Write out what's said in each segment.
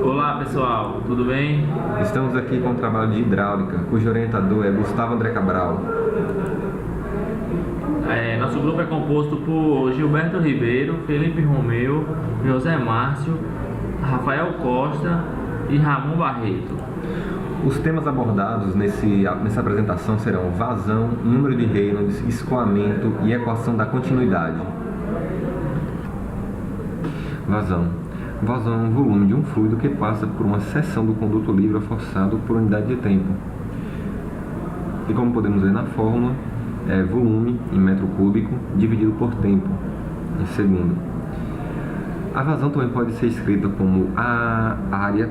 Olá pessoal, tudo bem? Estamos aqui com o trabalho de hidráulica, cujo orientador é Gustavo André Cabral. Nosso grupo é composto por Gilberto Ribeiro, Felipe Romeu, José Márcio, Rafael Costa e Ramon Barreto. Os temas abordados nessa apresentação serão vazão, número de Reynolds, escoamento e equação da continuidade. Vazão. Vazão é um volume de um fluido que passa por uma seção do conduto livre ou forçado por unidade de tempo. E como podemos ver na fórmula, é volume em metro cúbico dividido por tempo, em segundo. A vazão também pode ser escrita como a área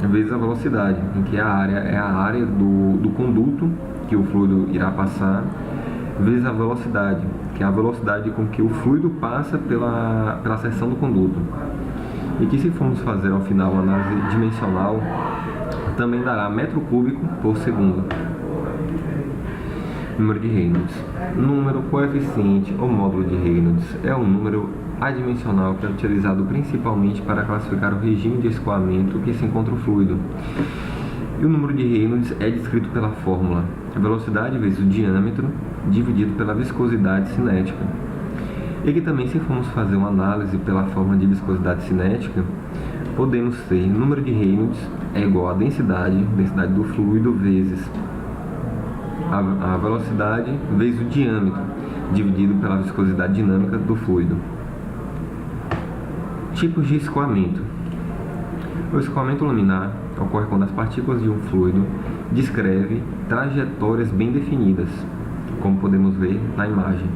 vezes a velocidade, em que a área é a área do conduto que o fluido irá passar, vezes a velocidade, que é a velocidade com que o fluido passa pela seção do conduto. E que, se formos fazer ao final uma análise dimensional, também dará metro cúbico por segundo. Número de Reynolds. Número, coeficiente ou módulo de Reynolds é um número adimensional que é utilizado principalmente para classificar o regime de escoamento que se encontra o fluido. E o número de Reynolds é descrito pela fórmula velocidade vezes o diâmetro dividido pela viscosidade cinética. E que também, se formos fazer uma análise pela fórmula de viscosidade cinética, podemos ter número de Reynolds é igual a densidade do fluido vezes a velocidade vezes o diâmetro dividido pela viscosidade dinâmica do fluido. Tipos de escoamento. O escoamento laminar ocorre quando as partículas de um fluido descrevem trajetórias bem definidas, como podemos ver na imagem.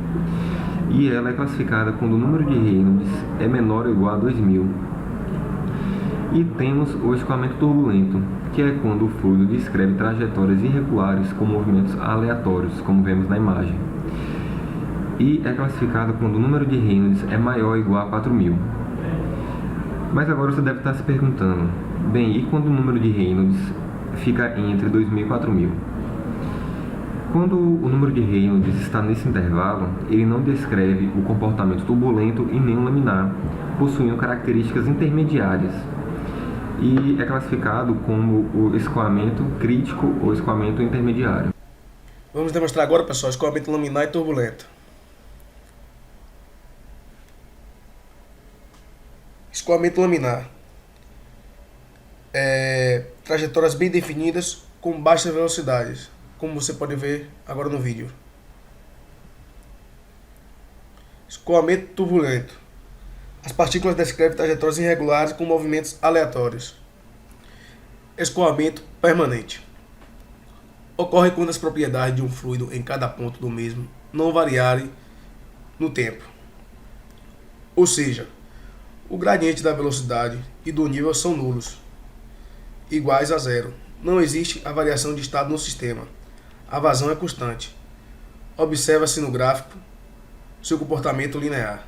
E ela é classificada quando o número de Reynolds é menor ou igual a 2000. E temos o escoamento turbulento, que é quando o fluido descreve trajetórias irregulares com movimentos aleatórios, como vemos na imagem. E é classificado quando o número de Reynolds é maior ou igual a 4000. Mas agora você deve estar se perguntando, bem, e quando o número de Reynolds fica entre 2000 e 4000? Quando o número de Reynolds está nesse intervalo, ele não descreve o comportamento turbulento e nem o laminar, possuindo características intermediárias, e é classificado como o escoamento crítico ou escoamento intermediário. Vamos demonstrar agora, pessoal, escoamento laminar e turbulento. Escoamento laminar. Trajetórias bem definidas com baixas velocidades, como você pode ver agora no vídeo. Escoamento turbulento. As partículas descrevem trajetórias irregulares com movimentos aleatórios. Escoamento permanente. Ocorre quando as propriedades de um fluido em cada ponto do mesmo não variarem no tempo. Ou seja, o gradiente da velocidade e do nível são nulos, iguais a zero. Não existe a variação de estado no sistema. A vazão é constante. Observa-se no gráfico seu comportamento linear.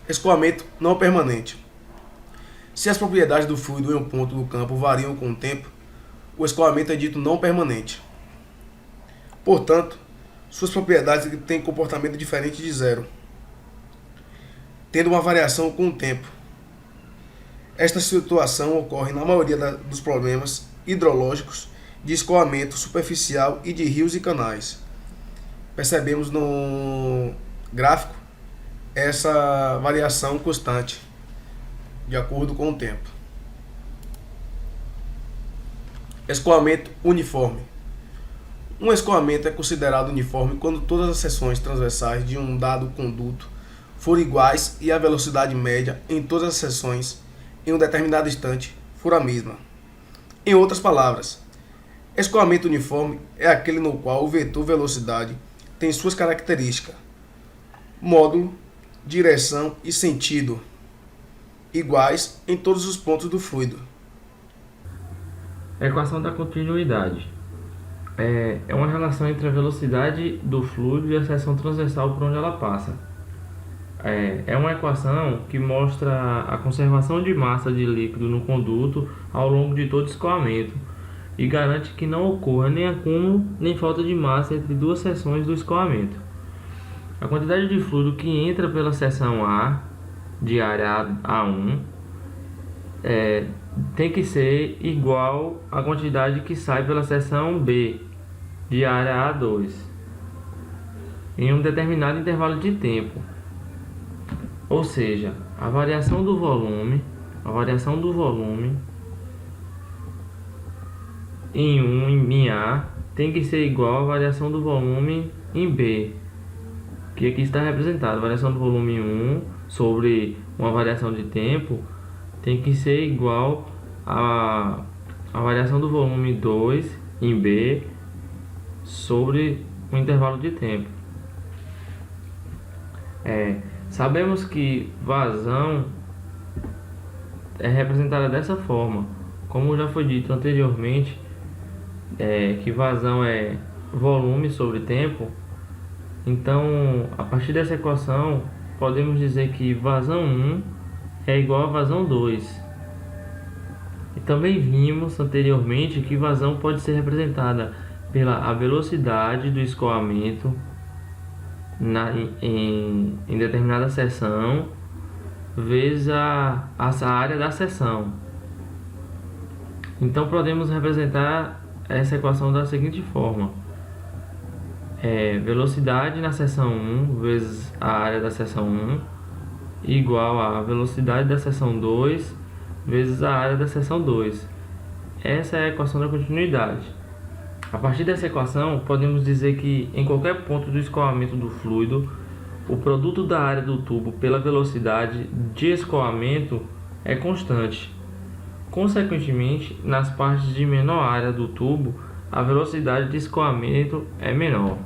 Escoamento não permanente. Se as propriedades do fluido em um ponto do campo variam com o tempo, o escoamento é dito não permanente. Portanto, suas propriedades têm comportamento diferente de zero, tendo uma variação com o tempo. Esta situação ocorre na maioria dos problemas hidrológicos de escoamento superficial e de rios e canais. Percebemos no gráfico essa variação constante de acordo com o tempo. Escoamento uniforme. Um escoamento é considerado uniforme quando todas as seções transversais de um dado conduto forem iguais e a velocidade média em todas as seções em um determinado instante for a mesma. Em outras palavras, escoamento uniforme é aquele no qual o vetor velocidade tem suas características, módulo, direção e sentido iguais em todos os pontos do fluido. Equação da continuidade. É uma relação entre a velocidade do fluido e a seção transversal por onde ela passa. É uma equação que mostra a conservação de massa de líquido no conduto ao longo de todo o escoamento e garante que não ocorra nem acúmulo nem falta de massa entre duas seções do escoamento. A quantidade de fluido que entra pela seção A de área A1 tem que ser igual à quantidade que sai pela seção B de área A2 em um determinado intervalo de tempo. Ou seja, a variação do volume em A tem que ser igual à variação do volume em B, que aqui está representado. A variação do volume 1 sobre uma variação de tempo tem que ser igual à variação do volume 2 em B sobre um intervalo de tempo. Sabemos que vazão é representada dessa forma, como já foi dito anteriormente, que vazão é volume sobre tempo. Então, a partir dessa equação, podemos dizer que vazão 1 é igual a vazão 2. E também vimos anteriormente que vazão pode ser representada pela velocidade do escoamento em determinada seção vezes a área da seção. Então podemos representar essa equação da seguinte forma: velocidade na seção 1 vezes a área da seção 1 igual a velocidade da seção 2 vezes a área da seção 2. Essa é a equação da continuidade. A partir dessa equação, podemos dizer que em qualquer ponto do escoamento do fluido, o produto da área do tubo pela velocidade de escoamento é constante. Consequentemente, nas partes de menor área do tubo, a velocidade de escoamento é menor.